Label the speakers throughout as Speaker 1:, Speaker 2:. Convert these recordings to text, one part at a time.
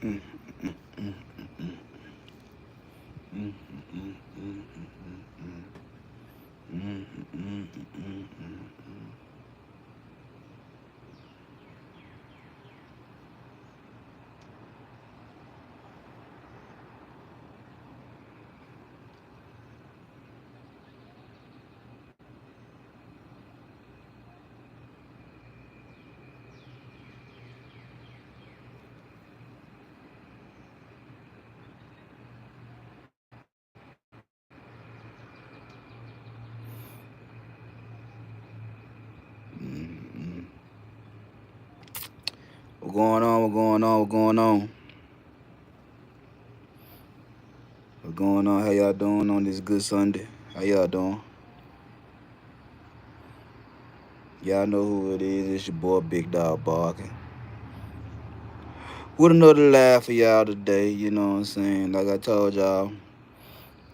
Speaker 1: Mm, mm, mm, mm, mm, mm, mm, mm, mm, mm, mm. What going on? What going on? What going on? What going on? How y'all doing on this good Sunday? How y'all doing? Y'all know who it is. It's your boy Big Dog Barking. With another live for y'all today, you know what I'm saying? Like I told y'all,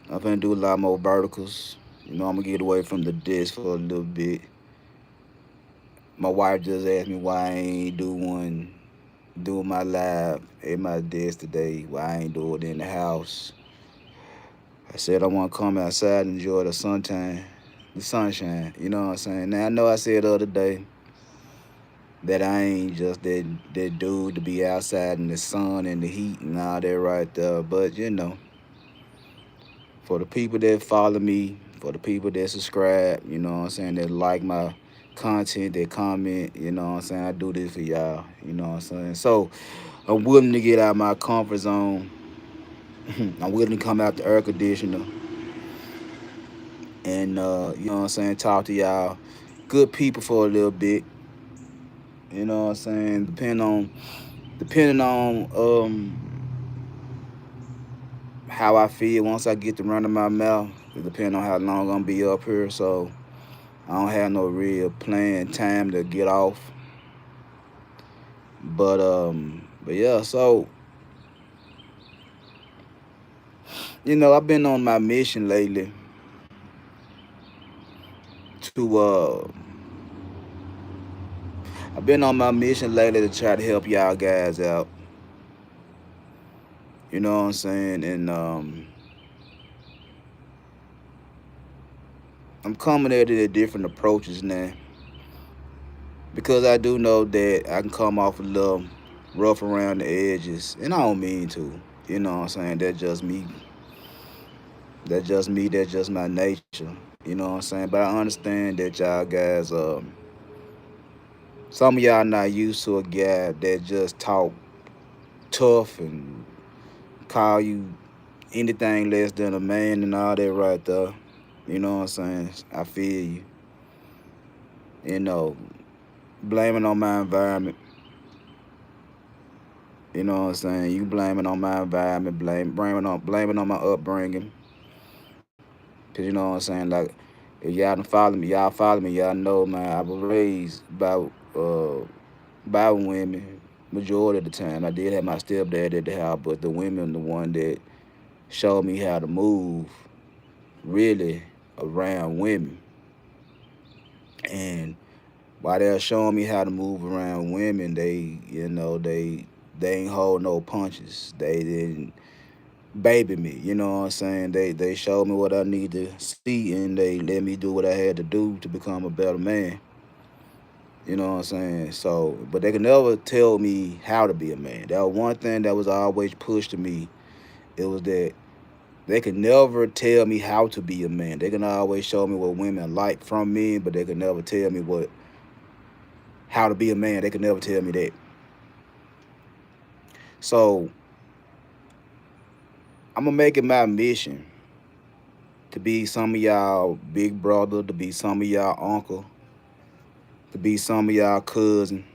Speaker 1: I'm finna do a lot more verticals. I'm gonna get away from the disc for a little bit. My wife just asked me why I ain't doing my live at my desk today. Why I ain't do it in the house. I said I want to come outside and enjoy the sunshine. You know what I'm saying? Now I know I said the other day that I ain't just that dude to be outside in the sun and the heat and all that right there. But for the people that follow me, for the people that subscribe, you know what I'm saying, that like my content, that comment, you know what I'm saying, I do this for y'all, you know what I'm saying. So I'm willing to get out of my comfort zone. I'm willing to come out the air conditioner and you know what I'm saying, talk to y'all good people for a little bit. You know what I'm saying? Depending on how I feel once I get to running my mouth, it depends on how long I'm gonna be up here. So I don't have no real planned time to get off. But yeah, so I've been on my mission lately to I've been on my mission lately to try to help y'all guys out. You know what I'm saying? And I'm coming at it at different approaches now because I do know that I can come off a little rough around the edges, and I don't mean to. You know what I'm saying? That's just me. That's just me. That's just my nature. You know what I'm saying? But I understand that y'all guys, some of y'all not used to a guy that just talk tough and call you anything less than a man and all that right there. You know what I'm saying? I feel you. You know, blaming on my environment. You know what I'm saying? You blaming on my environment, blaming on my upbringing. Cause you know what I'm saying? Like, if y'all follow me, y'all know, man, I was raised uh by women majority of the time. I did have my stepdad at the house, but the women the one that showed me how to move really around women. And while they're showing me how to move around women, they ain't hold no punches. They didn't baby me, you know what I'm saying? They showed me what I need to see and they let me do what I had to do to become a better man. You know what I'm saying? So, but they could never tell me how to be a man. That was one thing that was always pushed to me. It was that they could never tell me how to be a man. They can always show me what women like from men, but they could never tell me what how to be a man. They could never tell me that. So I'm gonna make it my mission to be some of y'all big brother, to be some of y'all uncle, to be some of y'all cousin,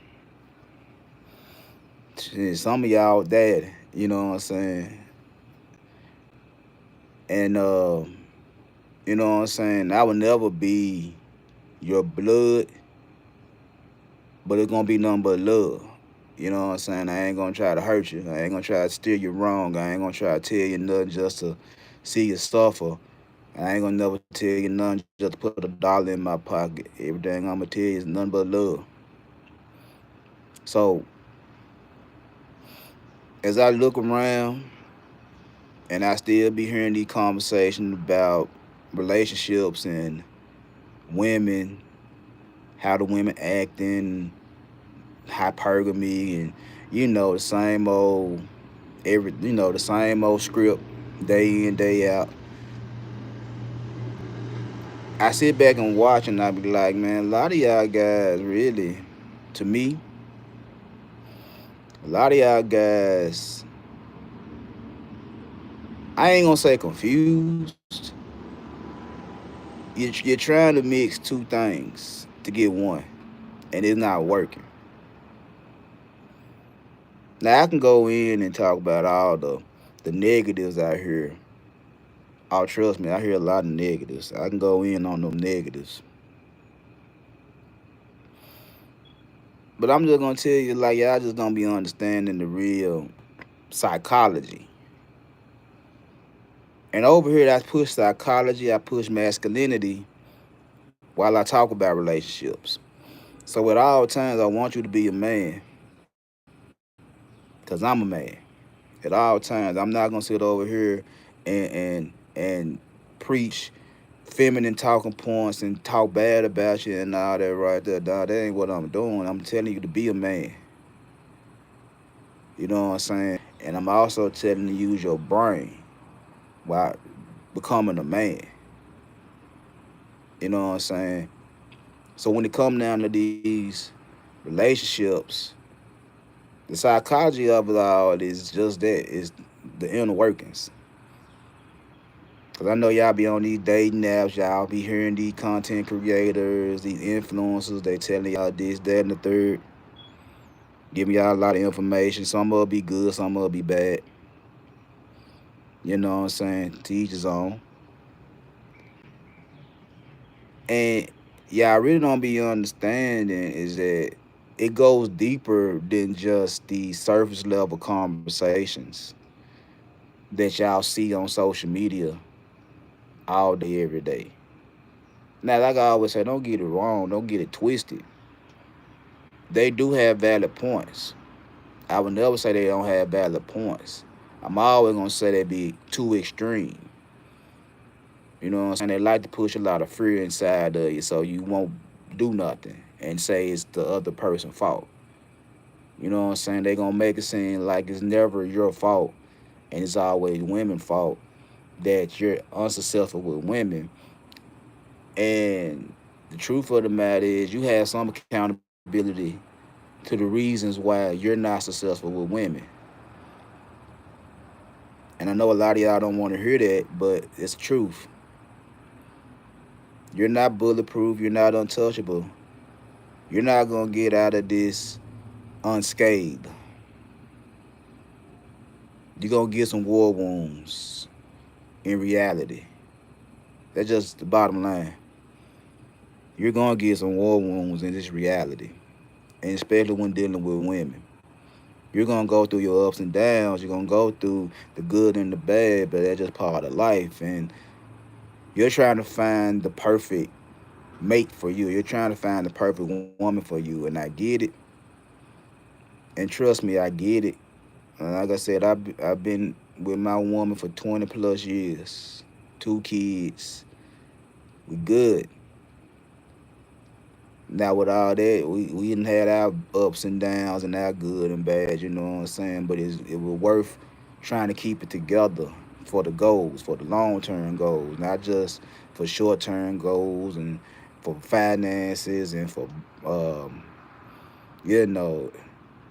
Speaker 1: some of y'all daddy. You know what I'm saying? And you know what I'm saying? I will never be your blood, but it's gonna be nothing but love. You know what I'm saying? I ain't gonna try to hurt you. I ain't gonna try to steer you wrong. I ain't gonna try to tell you nothing just to see you suffer. I ain't gonna never tell you nothing just to put a dollar in my pocket. Everything I'm gonna tell you is nothing but love. So As I look around and I still be hearing these conversations about relationships and women, how the women acting, hypergamy, and the same old the same old script day in day out. I sit back and watch and I be like, man, a lot of y'all guys really, to me, a lot of y'all guys, I ain't gonna say confused. You're trying to mix two things to get one, and it's not working. Now I can go in and talk about all the negatives out here. Oh, trust me, I hear a lot of negatives. I can go in on them negatives, but I'm just gonna tell you, like, y'all just don't be understanding the real psychology. And over here, I push psychology, I push masculinity while I talk about relationships. So at all times, I want you to be a man, cause I'm a man. At all times, I'm not gonna sit over here and preach feminine talking points and talk bad about you and all that right there. Dog, that ain't what I'm doing. I'm telling you to be a man. You know what I'm saying? And I'm also telling you to use your brain while becoming a man. You know what I'm saying? So when it comes down to these relationships, the psychology of it all is just that. It's the inner workings. Cause I know y'all be on these dating apps, y'all be hearing these content creators, these influencers, they telling y'all this, that, and the third, giving y'all a lot of information. Some of it be good, some of it be bad. You know what I'm saying? To each his own. And yeah, I really don't be understanding is that it goes deeper than just the surface level conversations that y'all see on social media all day, every day. Now, like I always say, don't get it wrong, don't get it twisted. They do have valid points. I would never say they don't have valid points. I'm always gonna say they be too extreme. You know what I'm saying? They like to push a lot of fear inside of you so you won't do nothing and say it's the other person's fault. You know what I'm saying? They gonna make it seem like it's never your fault and it's always women's fault that you're unsuccessful with women. And the truth of the matter is you have some accountability to the reasons why you're not successful with women. And I know a lot of y'all don't want to hear that, but it's truth. You're not bulletproof. You're not untouchable. You're not going to get out of this unscathed. You're going to get some war wounds in reality. That's just the bottom line. You're going to get some war wounds in this reality, and especially when dealing with women. You're going to go through your ups and downs. You're going to go through the good and the bad, but that's just part of life. And you're trying to find the perfect mate for you. You're trying to find the perfect woman for you. And I get it. And trust me, I get it. Like I said, I've been with my woman for 20 plus years, two kids. We good. Now with all that, we didn't had our ups and downs and our good and bad, you know what I'm saying? But it was worth trying to keep it together for the goals, for the long term goals, not just for short term goals and for finances and for um, you know,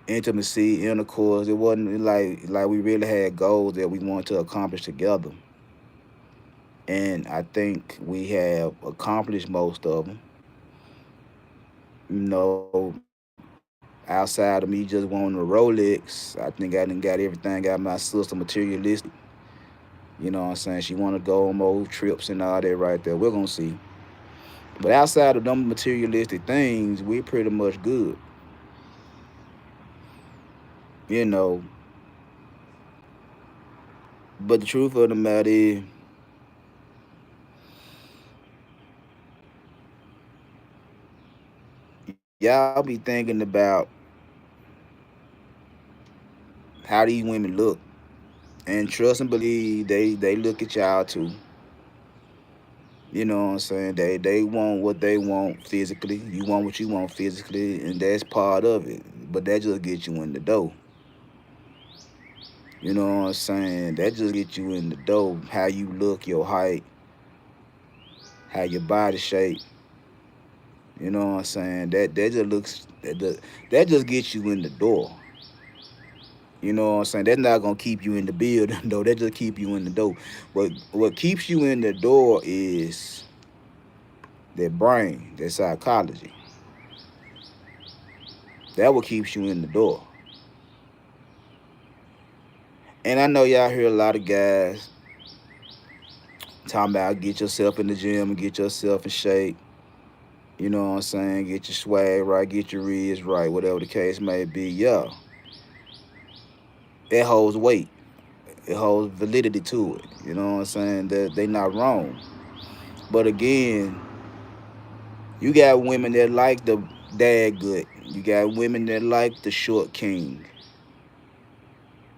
Speaker 1: intimacy, intercourse. It wasn't like we really had goals that we wanted to accomplish together. And I think we have accomplished most of them. Outside of me just wanting a Rolex, I think I done got everything out my sister materialistic. You know what I'm saying? She want to go on more trips and all that right there. We're going to see. But outside of them materialistic things, we're pretty much good. You know, but the truth of the matter is, y'all be thinking about how these women look. And trust and believe they look at y'all too. You know what I'm saying? They want what they want physically. You want what you want physically, and that's part of it. But that just gets you in the door. You know what I'm saying? That just gets you in the door. How you look, your height, how your body shape. You know what I'm saying? That just looks that just gets you in the door. You know what I'm saying? That's not gonna keep you in the building though. That just keep you in the door. What keeps you in the door is that brain, that psychology. That what keeps you in the door. And I know y'all hear a lot of guys talking about get yourself in the gym and get yourself in shape. You know what I'm saying? Get your swag right, get your ribs right, whatever the case may be. Yeah, it holds weight. It holds validity to it. You know what I'm saying? That they not wrong. But again, you got women that like the dad good. You got women that like the short king.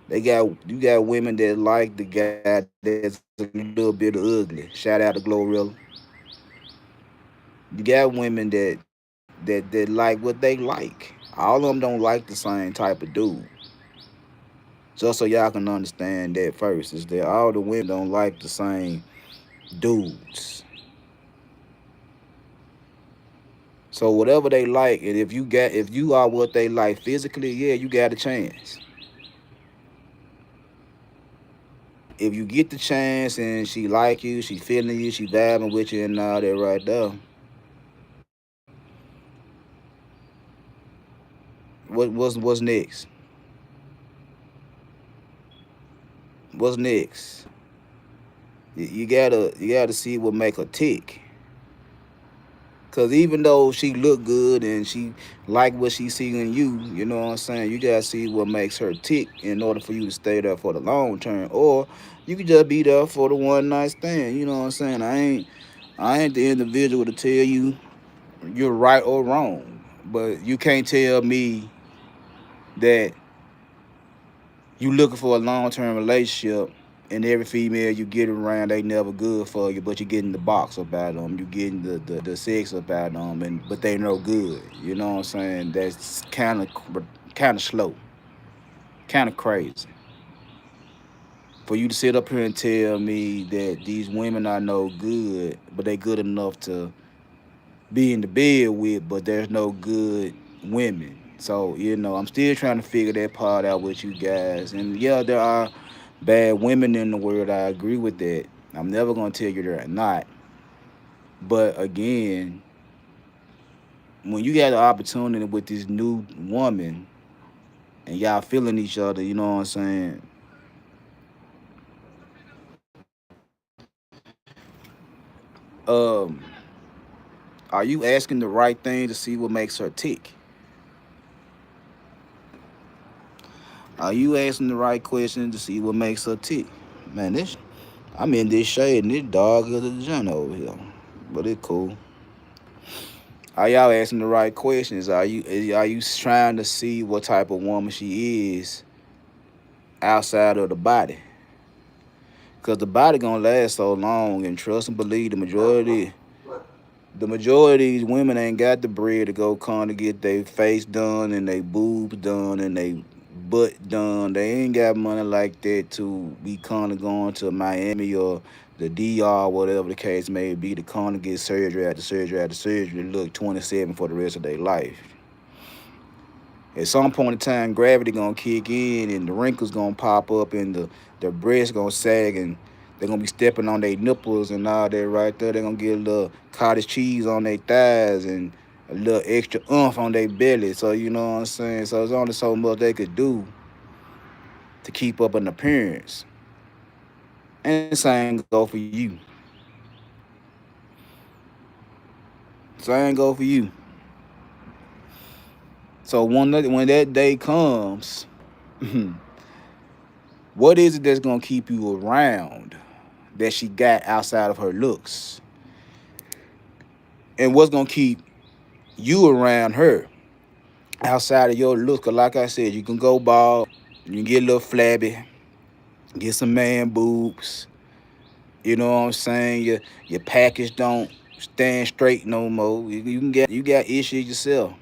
Speaker 1: You got women that like the guy that's a little bit ugly. Shout out to Glorilla. You got women that like what they like. All of them don't like the same type of dude. Just so y'all can understand that first is that all the women don't like the same dudes. So whatever they like, and if you are what they like physically, yeah, you got a chance. If you get the chance and she like you, she feeling you, she vibing with you and all that right there. What's next? What's next? You gotta see what make her tick. Cause even though she look good and she like what she see in you, you know what I'm saying. You gotta see what makes her tick in order for you to stay there for the long term, or you could just be there for the one night stand. You know what I'm saying. I ain't the individual to tell you you're right or wrong, but you can't tell me that you looking for a long term relationship and every female you get around they never good for you, but you getting the box about them, you getting the sex about them, and but they no good. You know what I'm saying? That's kind of slow, kind of crazy. For you to sit up here and tell me that these women are no good, but they good enough to be in the bed with, but there's no good women. So, I'm still trying to figure that part out with you guys. And yeah, there are bad women in the world. I agree with that. I'm never gonna tell you they're not. But again, when you got the opportunity with this new woman and y'all feeling each other, you know what I'm saying? Um, are you asking the right thing to see what makes her tick? Are you asking the right question to see what makes her tick? Man, I'm in this shade and this dog is a joint over here. But it's cool. Are y'all asking the right questions? Are you trying to see what type of woman she is outside of the body? Cause the body gonna last so long, and trust and believe the majority of these women ain't got the bread to go come to get their face done and they boobs done and they butt done. They ain't got money like that to be kind of going to Miami or the DR, whatever the case may be, to come to get surgery after surgery after surgery and look 27 for the rest of their life. At some point in time, gravity gonna kick in and the wrinkles gonna pop up and the breasts gonna sag and they're gonna be stepping on their nipples and all that right there. They're gonna get a little cottage cheese on their thighs and a little extra oomph on their belly. So you know what I'm saying? So there's only so much they could do to keep up an appearance. And the same go for you. Same go for you. So when that day comes, what is it that's gonna keep you around that she got outside of her looks? And what's gonna keep you around her outside of your looks? Cause like I said, you can go bald, You can get a little flabby, get some man boobs. You know what I'm saying? Your package don't stand straight no more. You got issues yourself.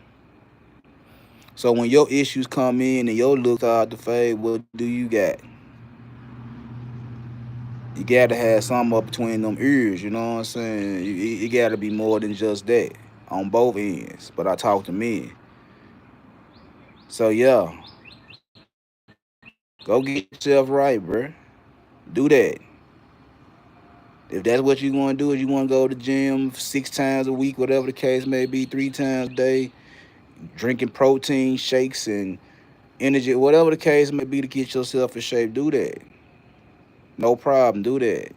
Speaker 1: So when your issues come in and your look start to fade, what do you got? You gotta have something up between them ears. You know what I'm saying? You gotta be more than just that on both ends. But I talk to men. So yeah, go get yourself right, bruh. Do that. If that's what you want to do, is you want to go to the gym 6 times a week, whatever the case may be, 3 times a day, drinking protein shakes and energy, whatever the case may be to get yourself in shape, do that. No problem, do that.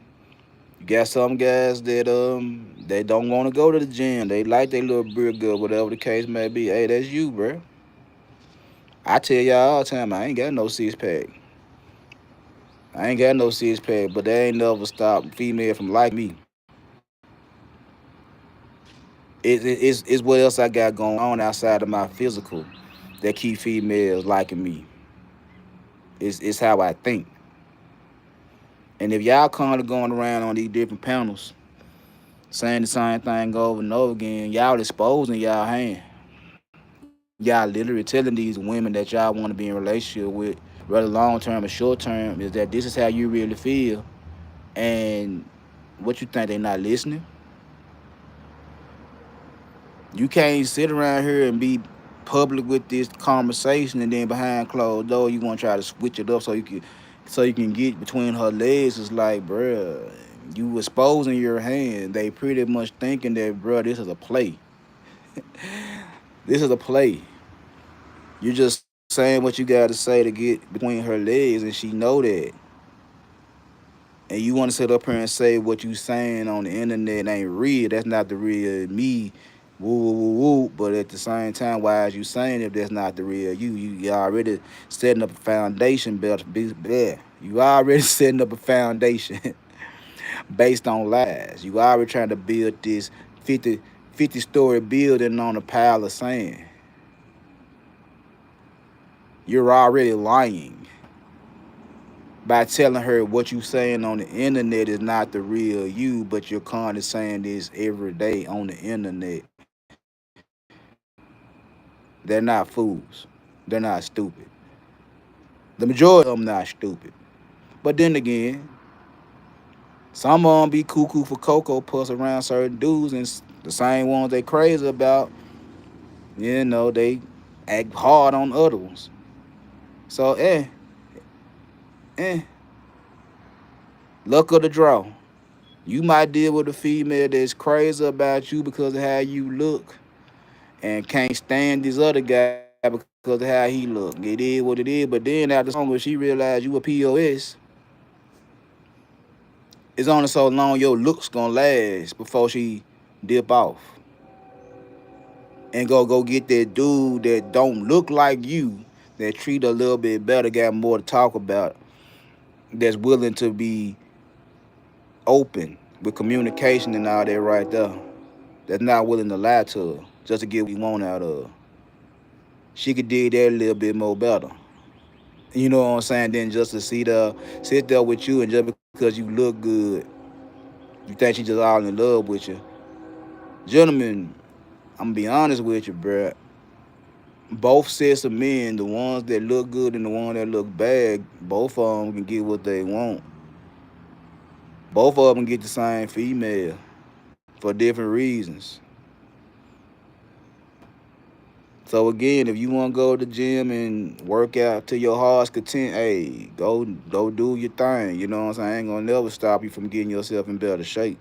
Speaker 1: You got some guys that they don't want to go to the gym. They like their little beer good, whatever the case may be. Hey, that's you, bro. I tell y'all all the time, I ain't got no 6 pack. I ain't got no 6 pack, but they ain't never stopped female from liking me. It's what else I got going on outside of my physical that keep females liking me. It's how I think. And if y'all kind of going around on these different panels saying the same thing over and over again, y'all exposing y'all hand. Y'all literally telling these women that y'all want to be in a relationship with, whether long term or short term, is that this is how you really feel. And what you think they not listening? You can't sit around here and be public with this conversation and then behind closed door you want to try to switch it up so you can get between her legs. It's like, bruh, you exposing your hand. They pretty much thinking that, bruh, this is a play. This is a play. You're just saying what you got to say to get between her legs, and she know that. And you want to sit up here and say what you saying on the internet ain't real. That's not the real me. Woo woo woo woo. But at the same time, why is you saying if that's not the real you? You already setting up a foundation built. Yeah, you already setting up a foundation based on lies. You already trying to build this 50 story building on a pile of sand. You're already lying by telling her what you saying on the internet is not the real you, but you're kind of saying this every day on the internet. They're not fools. They're not stupid. The majority of them not stupid. But then again, some of them be cuckoo for cocoa puffs around certain dudes, and the same ones they crazy about, they act hard on other ones. So, eh, luck of the draw. You might deal with a female that's crazy about you because of how you look and can't stand this other guy because of how he look. It is what it is. But then after so long, when she realized you a POS, it's only so long your looks gonna last before she dip off and go get that dude that don't look like you, that treat her a little bit better, got more to talk about, that's willing to be open with communication and all that right there. That's not willing to lie to her just to get what he want out of her. She could do that a little bit more better. You know what I'm saying? Then just to sit there with you, and just because you look good, you think she just all in love with you. Gentlemen, I'm gonna be honest with you, bruh. Both sets of men, the ones that look good and the ones that look bad, both of them can get what they want. Both of them get the same female for different reasons. So again, if you want to go to the gym and work out to your heart's content, hey, go do your thing. You know what I'm saying? I ain't gonna never stop you from getting yourself in better shape.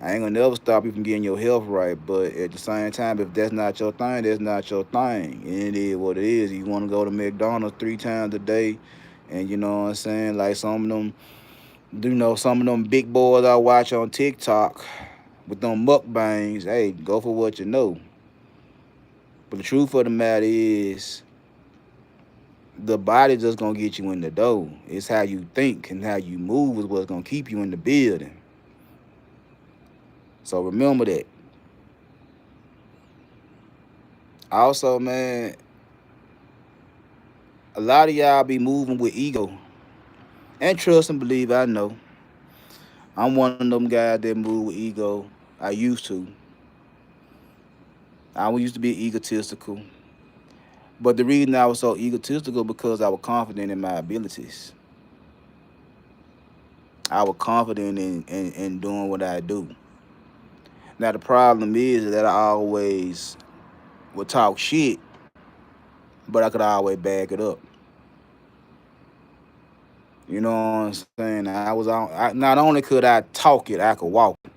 Speaker 1: I ain't gonna never stop you from getting your health right. But at the same time, if that's not your thing, that's not your thing. And it is what it is. You want to go to McDonald's 3 times a day, and you know what I'm saying? Like some of them big boys I watch on TikTok with them mukbangs. Hey, go for what you know. But the truth of the matter is, the body just gonna get you in the door. It's how you think and how you move is what's gonna keep you in the building. So remember that. Also, man, A lot of y'all be moving with ego. And trust and believe, I know. I'm one of them guys that move with ego. I used to. I used to be egotistical. But the reason I was so egotistical because I was confident in my abilities. I was confident in doing what I do. Now the problem is that I always would talk shit, but I could always back it up. You know what I'm saying? Not only could I talk it, I could walk it.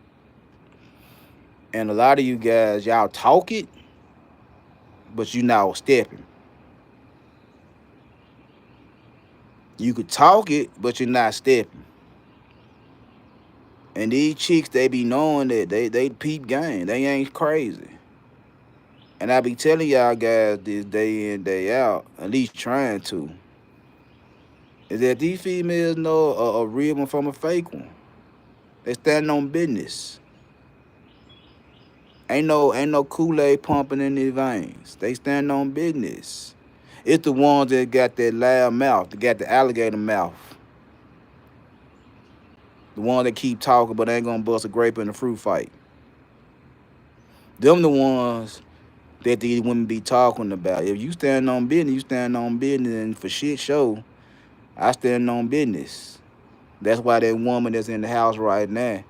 Speaker 1: And a lot of you guys, y'all talk it, but you not stepping. You could talk it, but you're not stepping. And these chicks, they be knowing that they peep game. They ain't crazy. And I be telling y'all guys this day in, day out, at least trying to, is that these females know a real one from a fake one. They standing on business. Ain't no Kool-Aid pumping in their veins. They stand on business. It's the ones that got that loud mouth, that got the alligator mouth. The ones that keep talking but ain't gonna bust a grape in a fruit fight. Them the ones that these women be talking about. If you stand on business, you stand on business, and for shit show, I stand on business. That's why that woman that's in the house right now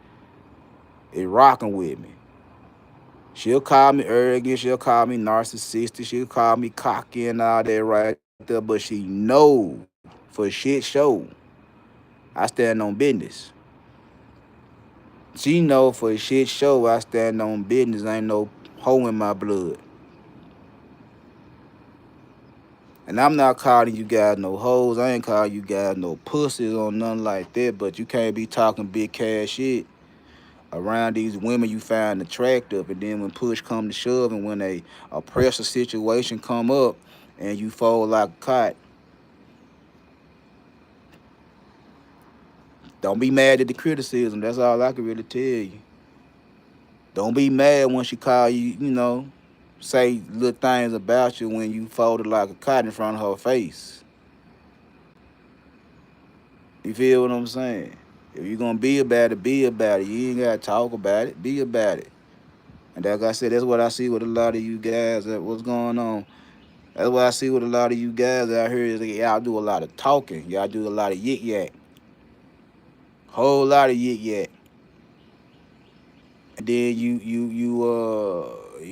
Speaker 1: is rocking with me. She'll call me arrogant, she'll call me narcissistic, she'll call me cocky and all that right there, but she know for shit show I stand on business. She know for shit show I stand on business. Ain't no hoe in my blood. And I'm not calling you guys no hoes. I ain't calling you guys no pussies or nothing like that. But you can't be talking big cash shit around these women you find attractive. And then when push come to shove and when a pressure situation come up and you fold like a kite, don't be mad at the criticism. That's all I can really tell you. Don't be mad when she call you, say little things about you when you folded like a kite in front of her face. You feel what I'm saying? If you're gonna be about it, be about it. You ain't gotta talk about it, be about it. And like I said, that's what I see with a lot of you guys. What's going on? That's what I see with a lot of you guys out here is that y'all do a lot of talking. Y'all do a lot of yik yak. Whole lot of yik yak. And then you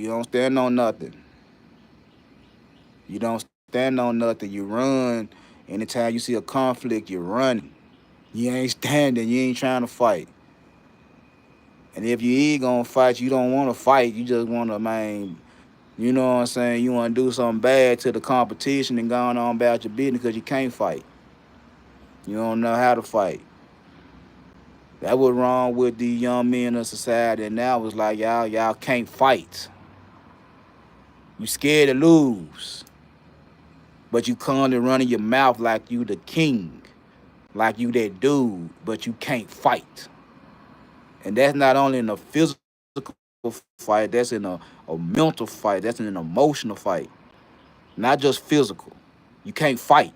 Speaker 1: don't stand on nothing. You don't stand on nothing. You run. Anytime you see a conflict, you're running. You ain't standing. You ain't trying to fight. And if you is gonna fight, you don't want to fight. You just want to, man. You know what I'm saying? You want to do something bad to the competition and going on about your business because you can't fight. You don't know how to fight. That was wrong with the young men of society. And now it's like y'all can't fight. You scared to lose, but you come to running your mouth like you the king, like you that dude, but you can't fight. And that's not only in a physical fight, that's in a mental fight, that's in an emotional fight, not just physical. You can't fight,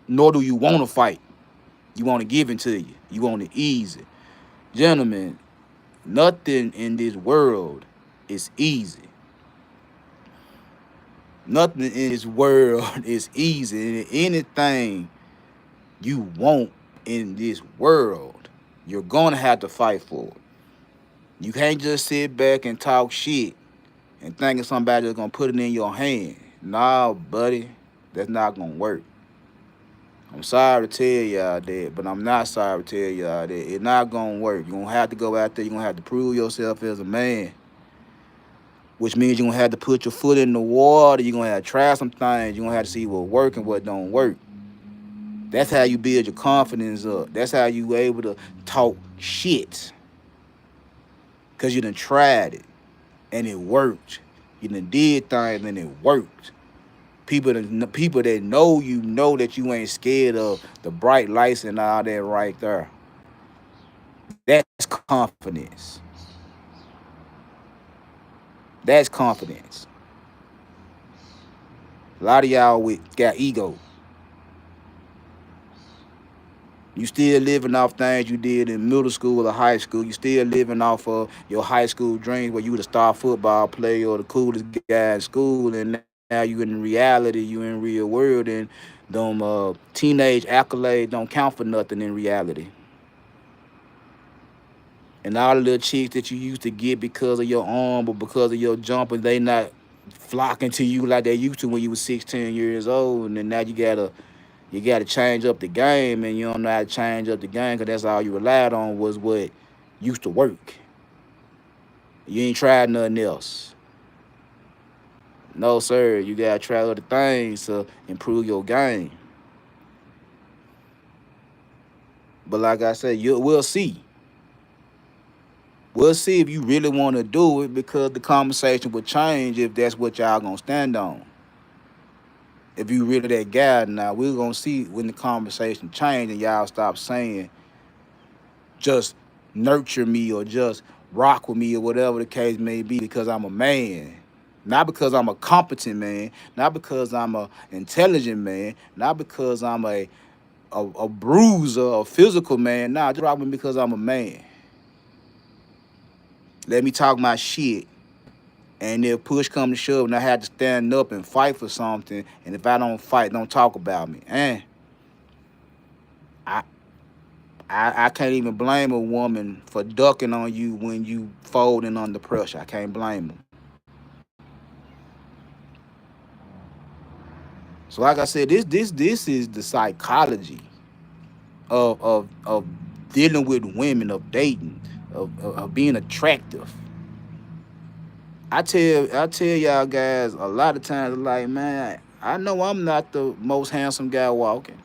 Speaker 1: nor do you want to fight. You want to give it to you. You want it easy. Gentlemen, nothing in this world is easy. Nothing in this world is easy. And anything you want in this world, you're going to have to fight for it. You can't just sit back and talk shit and thinking somebody's going to put it in your hand. Nah, buddy, that's not going to work. I'm sorry to tell y'all that, but I'm not sorry to tell y'all that. It's not going to work. You're going to have to go out there. You're going to have to prove yourself as a man, which means you're going to have to put your foot in the water. You're going to have to try some things. You're going to have to see what works and what don't work. That's how you build your confidence up. That's how you able to talk shit. Because you done tried it and it worked. You done did things and it worked. People that know that you ain't scared of the bright lights and all that right there. That's confidence. That's confidence. A lot of y'all got ego. You still living off things you did in middle school or high school. You still living off of your high school dreams where you the star football player or the coolest guy in school, and now you in reality, you in real world, and them teenage accolades don't count for nothing in reality. And all the little chicks that you used to get because of your arm or because of your jumper, they not flocking to you like they used to when you was 16 years old. And then now you gotta change up the game, and you don't know how to change up the game because that's all you relied on was what used to work. You ain't tried nothing else. No, sir. You gotta try other things to improve your game. But like I said, we'll see. We'll see if you really want to do it because the conversation will change if that's what y'all gonna stand on. If you really that guy, now we're gonna see when the conversation change and y'all stop saying just nurture me or just rock with me or whatever the case may be because I'm a man. Not because I'm a competent man, not because I'm a intelligent man, not because I'm a bruiser, a physical man. Nah, just rock with me because I'm a man. Let me talk my shit. And if push come to shove and I had to stand up and fight for something, and if I don't fight, don't talk about me. I I can't even blame a woman for ducking on you when you folding under pressure. I can't blame them. So like I said, this is the psychology of dealing with women, of dating, of being attractive. I tell y'all guys a lot of times like, man, I know I'm not the most handsome guy walking.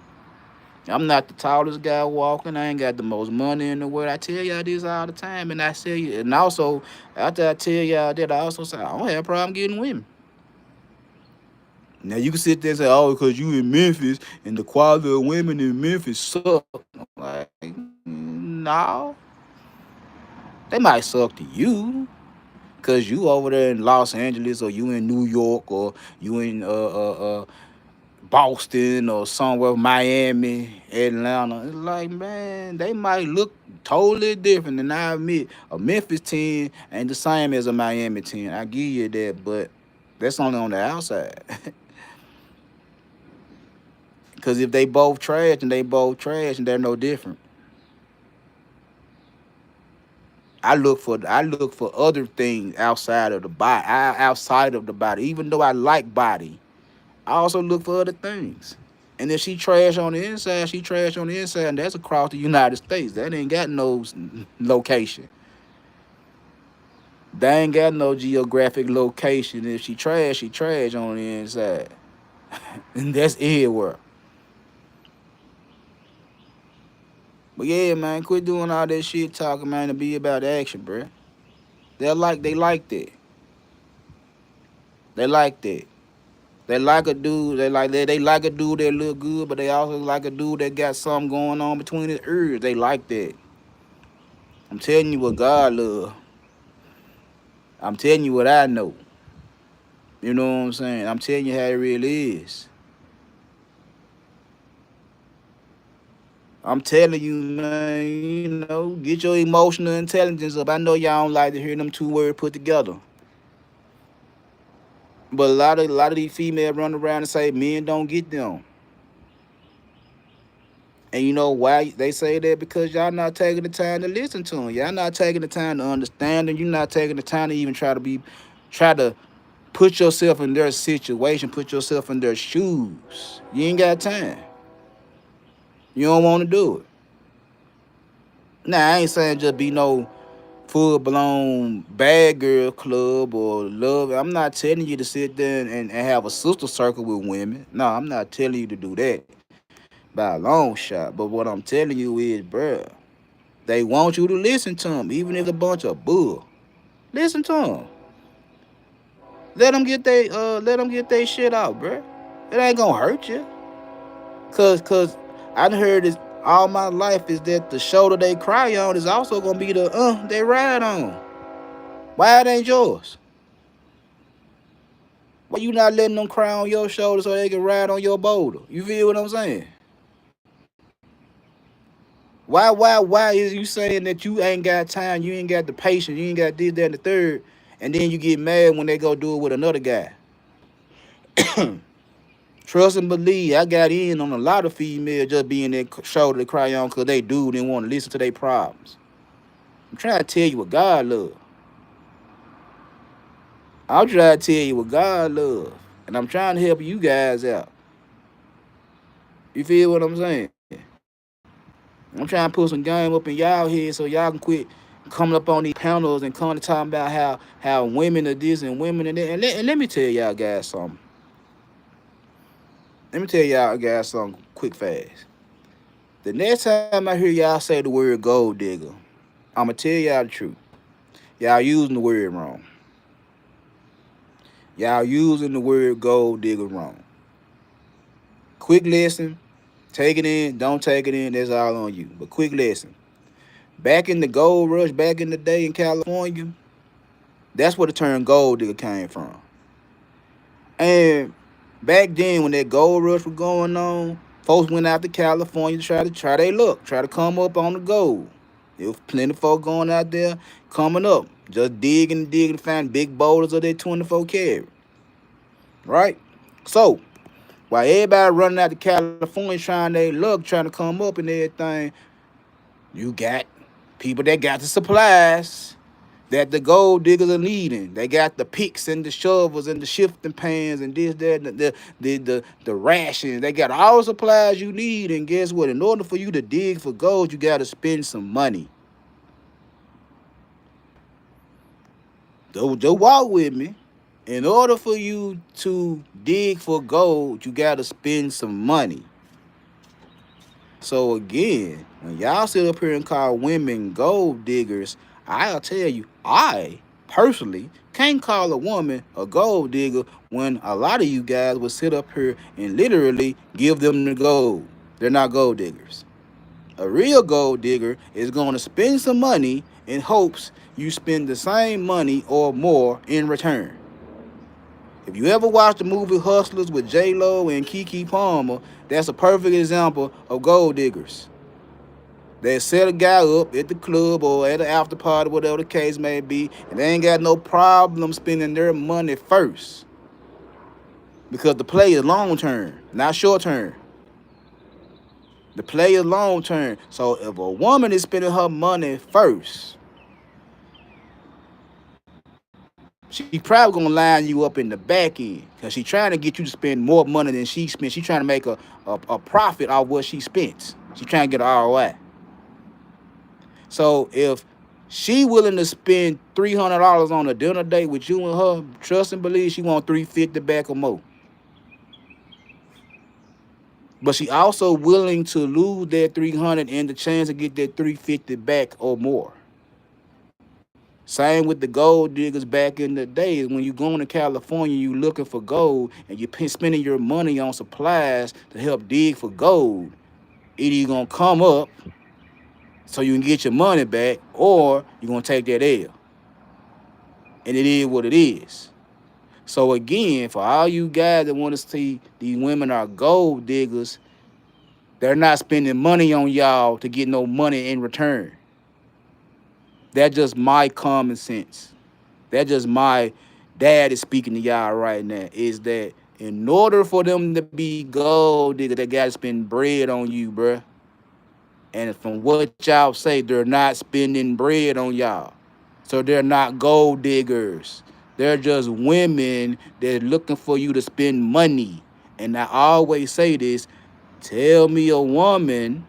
Speaker 1: I'm not the tallest guy walking. I ain't got the most money in the world. I tell y'all this all the time, and I say, and also after I tell y'all that, I also say I don't have a problem getting women. Now you can sit there and say, "Oh, because you in Memphis and the quality of women in Memphis suck." Like, no, they might suck to you, cause you over there in Los Angeles or you in New York or you in Boston or somewhere, Miami, Atlanta. It's like, man, they might look totally different. And I admit, a Memphis team ain't the same as a Miami team. I give you that, but that's only on the outside. Because if they both trash and they both trash and they're no different. I look for other things outside of the body, outside of the body. Even though I like body, I also look for other things. And if she trash on the inside, she trash on the inside, and that's across the United States. That ain't got no location. They ain't got no geographic location. If she trash on the inside. And that's everywhere. But yeah, man, quit doing all that shit talking, man, and be about action, bruh. They like that. They like that. They like a dude. They like a dude that look good, but they also like a dude that got something going on between his ears. They like that. I'm telling you what God love. I'm telling you what I know. You know what I'm saying? I'm telling you how it really is. I'm telling you, man, get your emotional intelligence up. I know y'all don't like to hear them two words put together. But a lot of these females run around and say men don't get them. And you know why they say that? Because y'all not taking the time to listen to them. Y'all not taking the time to understand them. You're not taking the time to even try to put yourself in their situation, put yourself in their shoes. You ain't got time. You don't want to do it. Now I ain't saying just be no full blown bad girl club or love. I'm not telling you to sit there and have a sister circle with women. No, I'm not telling you to do that by a long shot. But what I'm telling you is, bruh, they want you to listen to them, even if it's a bunch of bull. Listen to them. Let them get they shit out, bruh. It ain't gonna hurt you. Cause I done heard this all my life is that the shoulder they cry on is also gonna be the they ride on. Why it ain't yours? Why you not letting them cry on your shoulder so they can ride on your boulder? You feel what I'm saying? Why is you saying that you ain't got time, you ain't got the patience, you ain't got this, that, and the third, and then you get mad when they go do it with another guy? Trust and believe, I got in on a lot of females just being their shoulder to cry on because they do and want to listen to their problems. I'm trying to tell you what God love. I'm trying to tell you what God love. And I'm trying to help you guys out. You feel what I'm saying? I'm trying to put some game up in y'all head so y'all can quit coming up on these panels and coming to talking about how women are this and women and that. And let me tell y'all guys something. Let me tell y'all guys something quick fast. The next time I hear y'all say the word gold digger, I'ma tell y'all the truth. Y'all using the word wrong. Y'all using the word gold digger wrong. Quick lesson. Take it in, don't take it in, that's all on you. But quick lesson. Back in the gold rush, back in the day in California, that's where the term gold digger came from. And back then when that gold rush was going on, folks went out to California to try their luck, try to come up on the gold. There was plenty of folk going out there coming up, just digging, find big boulders of that 24 karat. Right? So while everybody running out to California trying their luck, trying to come up and everything, you got people that got the supplies that the gold diggers are needing. They got the picks and the shovels and the shifting pans and this, that, and the rations. They got all the supplies you need. And guess what? In order for you to dig for gold, you got to spend some money. Don't walk with me. In order for you to dig for gold, you got to spend some money. So again, when y'all sit up here and call women gold diggers, I'll tell you, I personally can't call a woman a gold digger when a lot of you guys would sit up here and literally give them the gold. They're not gold diggers. A real gold digger is going to spend some money in hopes you spend the same money or more in return. If you ever watched the movie Hustlers with J Lo and Keke Palmer, that's a perfect example of gold diggers. They set a guy up at the club or at an after party, whatever the case may be, and they ain't got no problem spending their money first. Because the play is long term, not short term. The play is long term. So if a woman is spending her money first, she probably gonna line you up in the back end because she trying to get you to spend more money than she spent. She trying to make a profit off what she spent. She trying to get an ROI. So if she willing to spend $300 on a dinner date with you and her, trust and believe she want 350 back or more. But she also willing to lose that 300 and the chance to get that 350 back or more. Same with the gold diggers back in the days. When you going to California, you looking for gold and you spending your money on supplies to help dig for gold. Either you gonna come up so you can get your money back, or you're gonna take that L. And it is what it is. So again, for all you guys that want to see these women are gold diggers, they're not spending money on y'all to get no money in return. That's just my common sense. That's just my dad is speaking to y'all right now. Is that in order for them to be gold digger, they gotta spend bread on you, bruh. And from what y'all say, they're not spending bread on y'all. So they're not gold diggers. They're just women that are looking for you to spend money. And I always say this, tell me a woman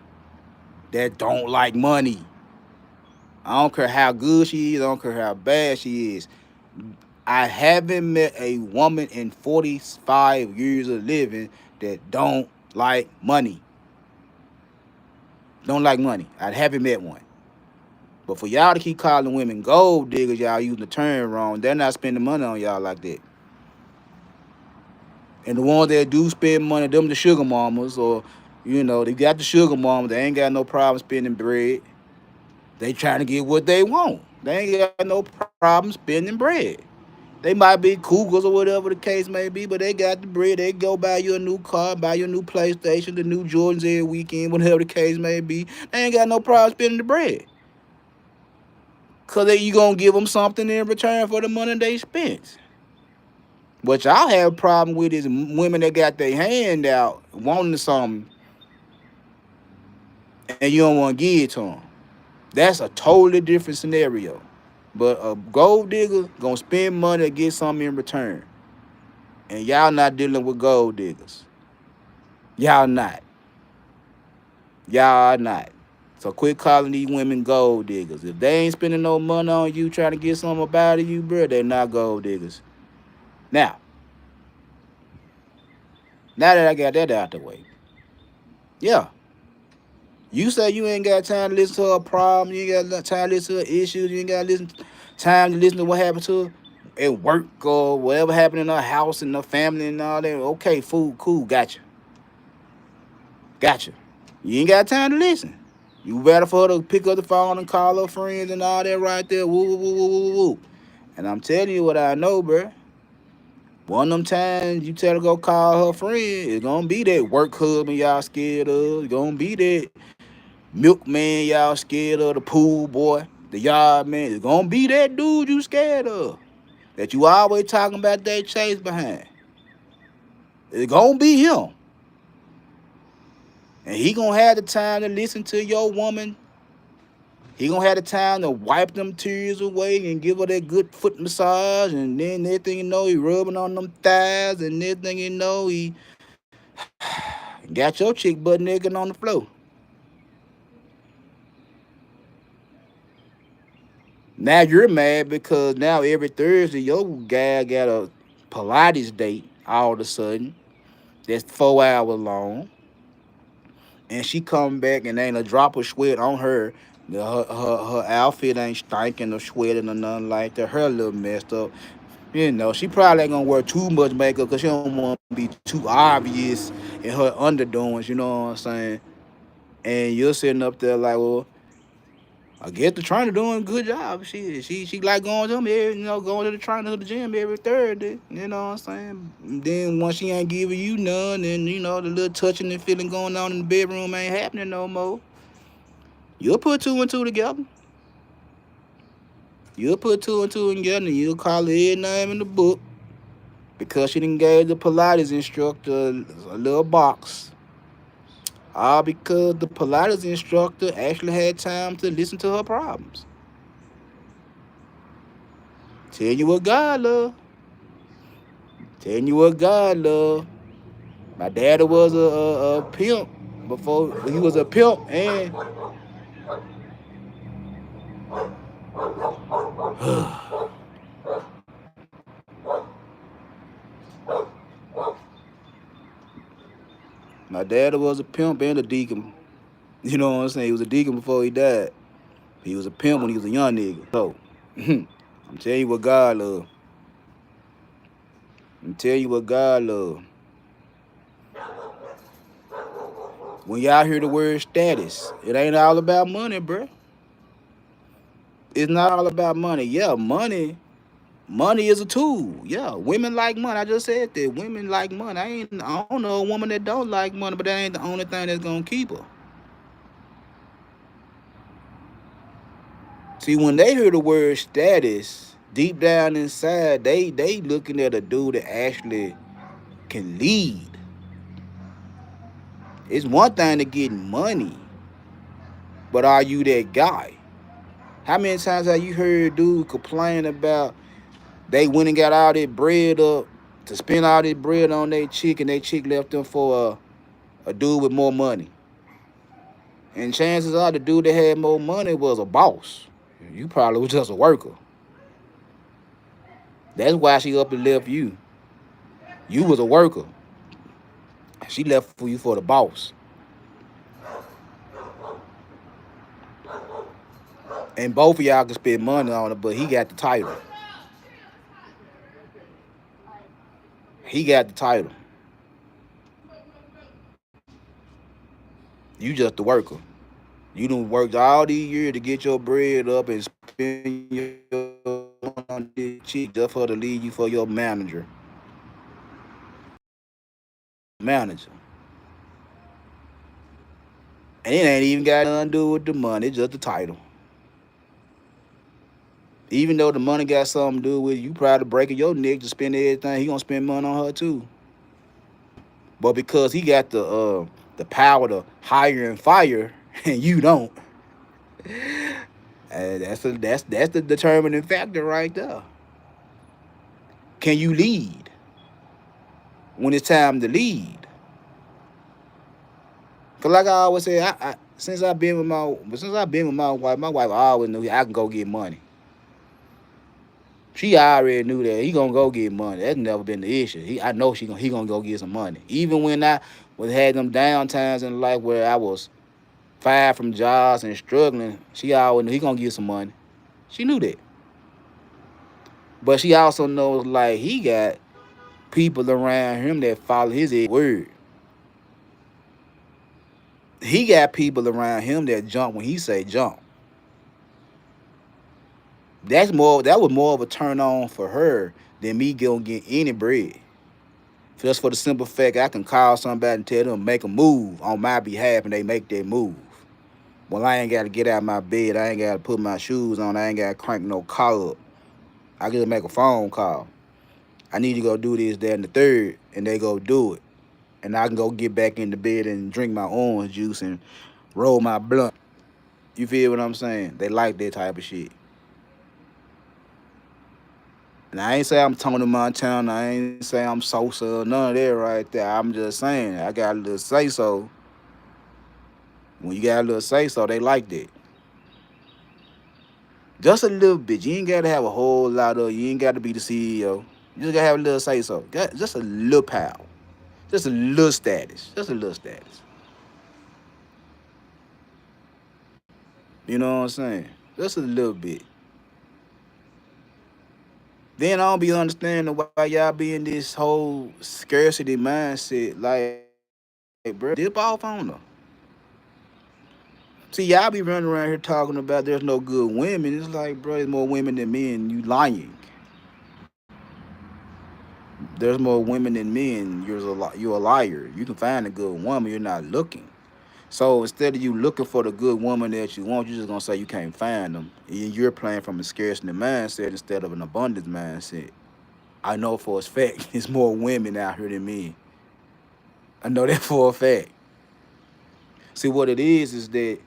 Speaker 1: that don't like money. I don't care how good she is, I don't care how bad she is. I haven't met a woman in 45 years of living that don't like money. Don't like money. I haven't met one. But for y'all to keep calling women gold diggers, y'all using the term wrong. They're not spending money on y'all like that. And the ones that do spend money, them the sugar mamas, or they got the sugar mama. They ain't got no problem spending bread. They trying to get what they want. They ain't got no problem spending bread. They might be cougars or whatever the case may be, but they got the bread. They go buy you a new car, buy you a new PlayStation, the new Jordans every weekend, whatever the case may be. They ain't got no problem spending the bread. Because you going to give them something in return for the money they spent. What y'all have a problem with is women that got their hand out wanting something and you don't want to give it to them. That's a totally different scenario. But a gold digger going to spend money to get something in return. And y'all not dealing with gold diggers. Y'all not. Y'all not. So quit calling these women gold diggers. If they ain't spending no money on you trying to get something about you, bro, they're not gold diggers. Now, now that I got that out the way, yeah, you say you ain't got time to listen to her problem, you ain't got time to listen to her issues, you ain't got time to listen to what happened to her at work or whatever happened in her house and her family and all that. Okay, food, cool, gotcha. Gotcha. You ain't got time to listen. You better for her to pick up the phone and call her friends and all that right there. Woo, woo, woo, woo, woo, woo. And I'm telling you what I know, bro. One of them times you tell her to go call her friend, it's gonna be that work husband y'all scared of. It's gonna be that milkman y'all scared of, the pool boy, the yard man. It's gonna be that dude you scared of. That you always talking about that chase behind. It's gonna be him. And he gonna have the time to listen to your woman. He gonna have the time to wipe them tears away and give her that good foot massage, and then next thing you know, he rubbing on them thighs, and next thing you know, he got your chick butt naked on the floor. Now you're mad because now every Thursday your guy got a Pilates date all of a sudden that's 4 hours long, and she come back and ain't a drop of sweat on her. Her outfit ain't stinking or sweating or nothing like that. Her a little messed up. You know, she probably ain't gonna wear too much makeup because she don't want to be too obvious in her underdoings, you know what I'm saying? And you're sitting up there like, well, I guess the trainer doing a good job. She like going to them every, going to the trainer to the gym every Thursday. You know what I'm saying? And then once she ain't giving you none, and the little touching and feeling going on in the bedroom ain't happening no more. You'll put two and two together. You'll put two and two together, and you'll call her name in the book because she done gave the Pilates instructor a little box. All because the Pilates instructor actually had time to listen to her problems. Tell you what God love. Telling you what God love. My daddy was a pimp before he was a pimp, and my daddy was a pimp and a deacon. You know what I'm saying? He was a deacon before he died. He was a pimp when he was a young nigga. So I'm telling you what God love. I'm telling you what God love. When y'all hear the word status, it ain't all about money, bruh. It's not all about money. Yeah, money is a tool. Yeah, women like money. I just said that. Women like money. I don't know a woman that don't like money, but that ain't the only thing that's gonna keep her. See, when they hear the word status, deep down inside, they looking at a dude that actually can lead. It's one thing to get money, but are you that guy? How many times have you heard dude complain about they went and got all that bread up to spend all this bread on their chick, and their chick left them for a dude with more money? And chances are the dude that had more money was a boss. You probably was just a worker. That's why she up and left you. You was a worker. She left for you for the boss. And both of y'all can spend money on it, but he got the title. He got the title. You just the worker. You done worked all these years to get your bread up and spend your money on your chick. on this chick just for to leave you for your manager. And it ain't even got nothing to do with the money, it's just the title. Even though the money got something to do with it, you probably breaking your neck to spend everything. He gonna spend money on her too. But because he got the power to hire and fire, and you don't, that's the determining factor right there. Can you lead when it's time to lead? Cause like I always say, since I've been with my wife always knew I can go get money. She already knew that he gonna go get money. That's never been the issue. I know he gonna go get some money. Even when I was had them down times in life where I was fired from jobs and struggling, she always knew he gonna get some money. She knew that. But she also knows like he got people around him that follow his word. He got people around him that jump when he say jump. That was more of a turn on for her than me gonna get any bread. Just for the simple fact I can call somebody and tell them make a move on my behalf and they make that move. Well, I ain't gotta get out of my bed, I ain't gotta put my shoes on, I ain't gotta crank no car up. I just make a phone call. I need to go do this, that, and the third, and they go do it. And I can go get back in the bed and drink my orange juice and roll my blunt. You feel what I'm saying? They like that type of shit. And I ain't say I'm Tony Montana. I ain't say I'm Sosa or none of that right there. I'm just saying I got a little say so. When you got a little say so, they like that. Just a little bit. You ain't gotta have a whole lot of. You ain't gotta be the CEO. You just gotta have a little say so. Just a little power. Just a little status. Just a little status. You know what I'm saying? Just a little bit. Then I don't be understanding why y'all be in this whole scarcity mindset. Like, bro, dip off on her. See, y'all be running around here talking about there's no good women. It's like, bro, there's more women than men. You lying. There's more women than men. You're a liar. You can find a good woman. You're not looking. So instead of you looking for the good woman that you want, you're just gonna say you can't find them. And you're playing from a scarcity mindset instead of an abundance mindset. I know for a fact there's more women out here than men. I know that for a fact. See what it is that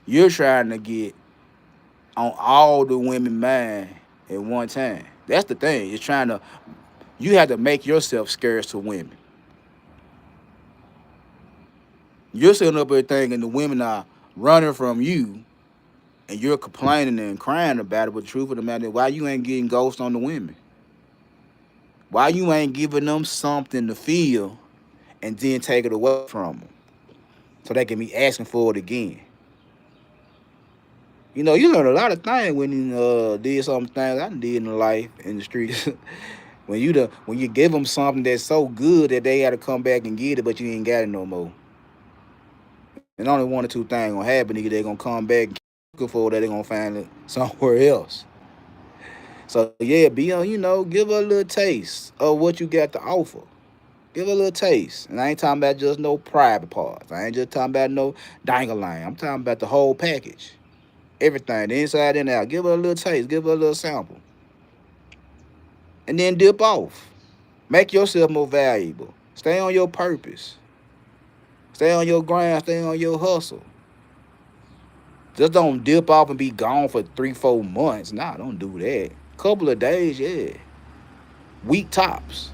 Speaker 1: you're trying to get on all the women mind at one time. That's the thing. You have to make yourself scarce to women. You're sitting up there thinking the women are running from you and you're complaining and crying about it, but the truth of the matter is why you ain't getting ghosts on the women? Why you ain't giving them something to feel and then take it away from them so they can be asking for it again? You know, you learn a lot of things when you did some things I did in life in the streets. When you give them something that's so good that they got to come back and get it, but you ain't got it no more. And only one or two things gonna happen. Either they gonna come back and looking for it, or they gonna find it somewhere else. So yeah, be on. Give her a little taste of what you got to offer. Give her a little taste. And I ain't talking about just no private parts. I ain't just talking about no dangling. I'm talking about the whole package. Everything, the inside and out. Give her a little taste. Give her a little sample. And then dip off. Make yourself more valuable. Stay on your purpose. Stay on your grind. Stay on your hustle. Just don't dip off and be gone for 3-4 months. Nah, don't do that. Couple of days, yeah. Week tops.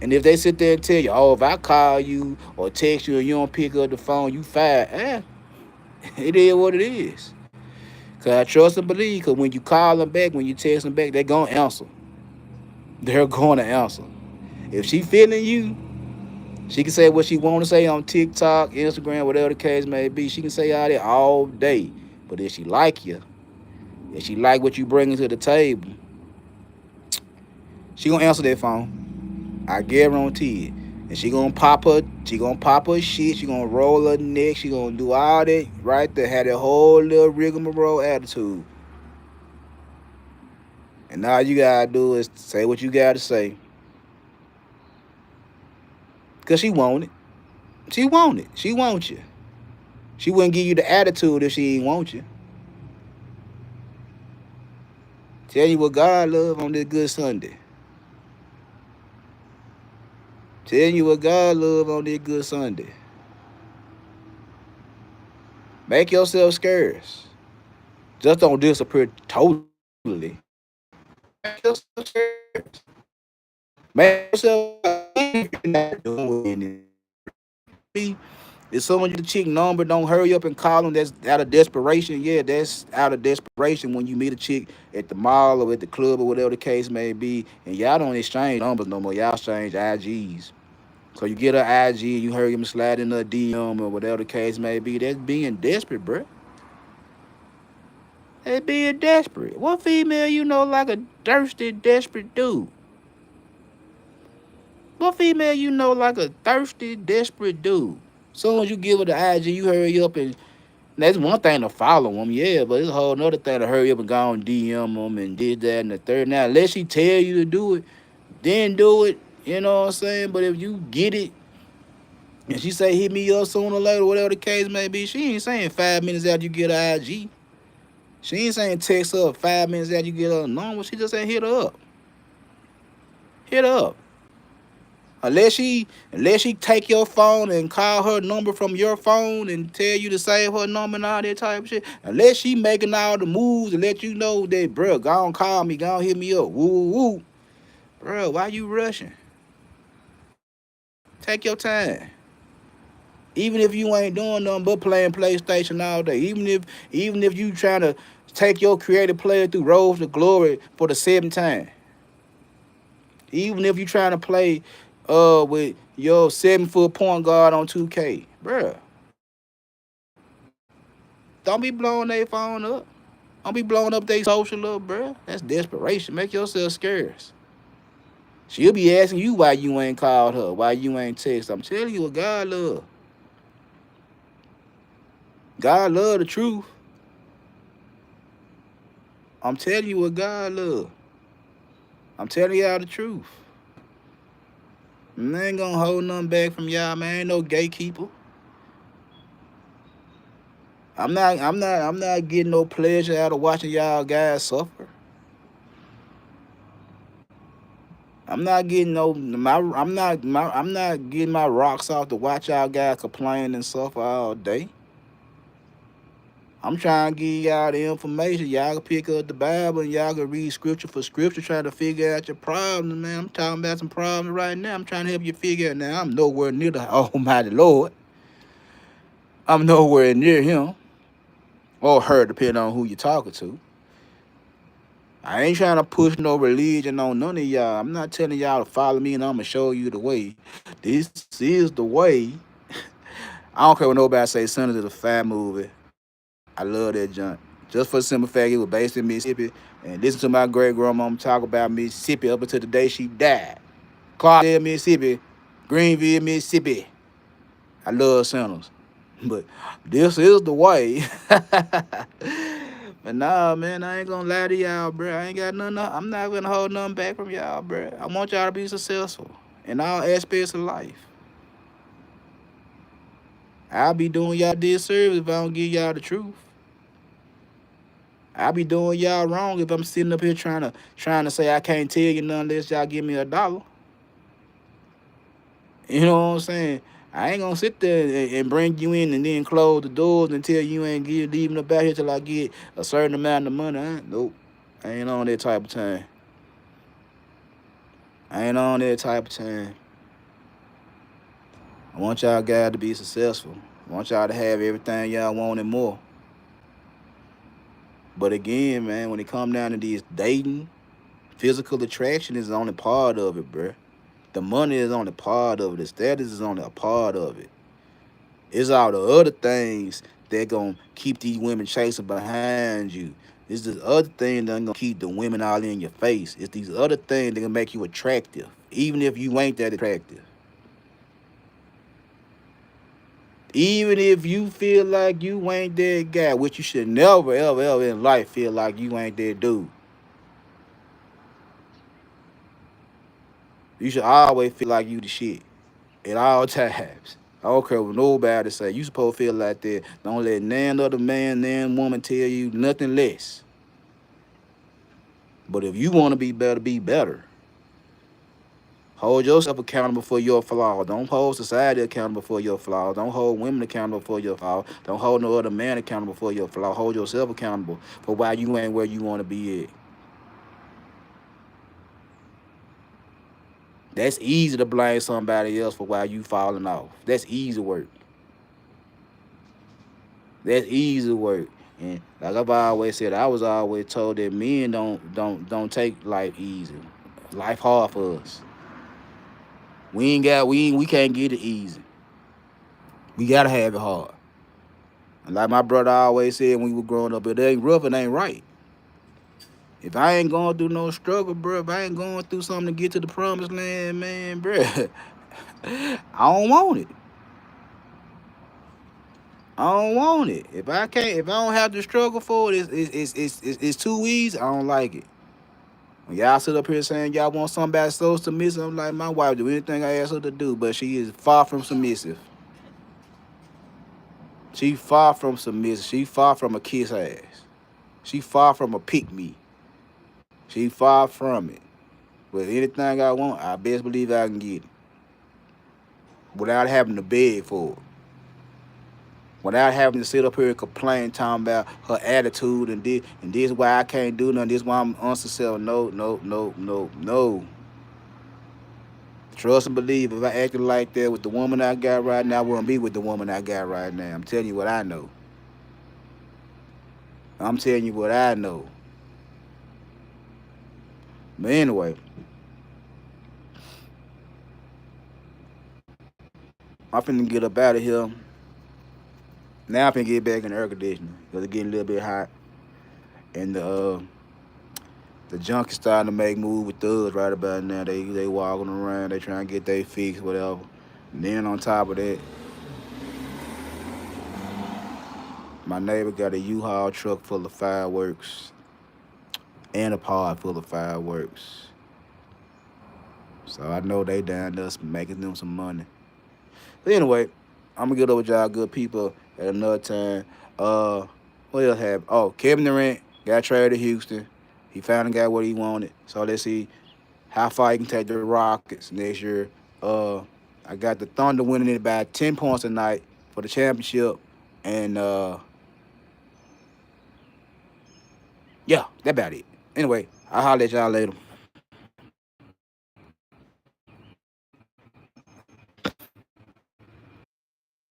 Speaker 1: And if they sit there and tell you, oh, if I call you or text you and you don't pick up the phone, you fired. It is what it is. Because I trust and believe, because when you call them back, when you text them back, they're going to answer. They're going to answer. If she feeling you, she can say what she want to say on TikTok, Instagram, whatever the case may be. She can say all that all day. But if she like you, if she like what you bringing to the table, she gonna answer that phone. I guarantee it. And she gonna pop her shit, she gonna roll her neck, she gonna do all that right there, have that whole little rigmarole attitude. And all you gotta do is say what you gotta say. Cause she want it. She want it. She wants you. She wouldn't give you the attitude if she ain't want you. Tell you what God love on this good Sunday. Tell you what God love on this good Sunday. Make yourself scarce. Just don't disappear totally. Make yourself scarce. Make yourself doing it. If someone you the chick number, don't hurry up and call them. That's out of desperation. Yeah, that's out of desperation when you meet a chick at the mall or at the club or whatever the case may be, and y'all don't exchange numbers no more. Y'all exchange IGs. So you get her IG, you hurry him slide in a DM or whatever the case may be. That's being desperate, bro. That's being desperate. What female you know like a thirsty, desperate dude? What female you know like a thirsty, desperate dude? Soon as you give her the IG, you hurry up and that's one thing to follow them, yeah, but it's a whole other thing to hurry up and go on DM them and did that and the third. Now, unless she tell you to do it, then do it. You know what I'm saying? But if you get it and she say hit me up sooner or later, whatever the case may be, she ain't saying 5 minutes after you get her IG. She ain't saying text her 5 minutes after you get her number. She just saying hit her up. Hit her up. Unless she take your phone and call her number from your phone and tell you to save her number and all that type of shit. Unless she making all the moves and let you know that, bro, go on call me, go on hit me up. Woo woo woo. Bro, why you rushing? Take your time. Even if you ain't doing nothing but playing PlayStation all day. Even if you trying to take your creative player through roads to glory for the seventh time. Even if you trying to play with your 7 foot point guard on 2K, bruh, don't be blowing their phone up. Don't be blowing up their social up, bruh. That's desperation. Make yourself scarce. She'll be asking you why you ain't called her, why you ain't text. I'm telling you what God love. God love the truth. I'm telling you what God love. I'm telling y'all the truth. And I ain't gonna hold nothing back from y'all, man. Ain't no gatekeeper. I'm not getting no pleasure out of watching y'all guys suffer. I'm not getting no my I'm not getting my rocks off to watch y'all guys complain and suffer all day. I'm trying to give y'all the information. Y'all can pick up the Bible and y'all can read scripture for scripture, trying to figure out your problems, man. I'm talking about some problems right now. I'm trying to help you figure it now. I'm nowhere near the Almighty Lord. I'm nowhere near him or her, depending on who you're talking to. I ain't trying to push no religion on none of y'all. I'm not telling y'all to follow me and I'm gonna show you the way. This is the way. I don't care what nobody say. Son of the Fat movie. I love that junk. Just for the simple fact it was based in Mississippi. And listen to my great grandmama talk about Mississippi up until the day she died. Clarksville, Mississippi. Greenville, Mississippi. I love Sinners. But this is the way. But nah, man, I ain't gonna lie to y'all, bro. I ain't got nothing. I'm not gonna hold nothing back from y'all, bro. I want y'all to be successful in all aspects of life. I'll be doing y'all disservice if I don't give y'all the truth. I'll be doing y'all wrong if I'm sitting up here trying to say I can't tell you none unless y'all give me $1. You know what I'm saying? I ain't gonna sit there and bring you in and then close the doors until you ain't leaving up out here till I get a certain amount of money. Nope. I ain't on that type of time. I ain't on that type of time. I want y'all guys to be successful. I want y'all to have everything y'all want and more. But again, man, when it come down to these dating, physical attraction is only part of it, bruh. The money is only part of it. The status is only a part of it. It's all the other things that gonna keep these women chasing behind you. It's the other thing that gonna keep the women all in your face. It's these other things that gonna make you attractive, even if you ain't that attractive. Even if you feel like you ain't that guy, which you should never, ever, ever in life feel like you ain't that dude. You should always feel like you the shit at all times. I don't care what nobody say. You supposed to feel like that. Don't let none other man, none woman tell you nothing less. But if you want to be better, be better. Hold yourself accountable for your flaws. Don't hold society accountable for your flaws. Don't hold women accountable for your flaws. Don't hold no other man accountable for your flaws. Hold yourself accountable for why you ain't where you want to be at. That's easy to blame somebody else for why you falling off. That's easy work. That's easy work. And like I've always said, I was always told that men don't take life easy. Life hard for us. We can't get it easy. We gotta have it hard. And like my brother always said when we were growing up, if it ain't rough, it ain't right. If I ain't going through no struggle, bro, if I ain't going through something to get to the promised land, man, bro, I don't want it. I don't want it. If I don't have to struggle for it, it's too easy. I don't like it. When y'all sit up here saying y'all want somebody so submissive, I'm like, my wife do anything I ask her to do, but she is far from submissive. She far from submissive. She far from a kiss ass. She far from a pick me. She far from it. But anything I want, I best believe I can get it without having to beg for it. Without having to sit up here and complain, talking about her attitude and this why I can't do nothing, this why I'm unsuccessful. No, no, no, no, no. Trust and believe if I acted like that with the woman I got right now, I wouldn't be with the woman I got right now. I'm telling you what I know. I'm telling you what I know. But anyway, I'm finna get up out of here. Now I'm finna get back in the air conditioner because it's getting a little bit hot. And the junkies starting to make moves with thugs right about now. They walking around, they trying to get they fix, whatever. And then on top of that, my neighbor got a U-Haul truck full of fireworks and a pod full of fireworks. So I know they down there making them some money. But anyway, I'm gonna get over with y'all good people at another time. What else have? Oh, Kevin Durant got traded to Houston. He finally got what he wanted. So let's see how far he can take the Rockets next year. Uh, I got the Thunder winning it by 10 points tonight for the championship. And yeah, that about it. Anyway, I'll holler at y'all later.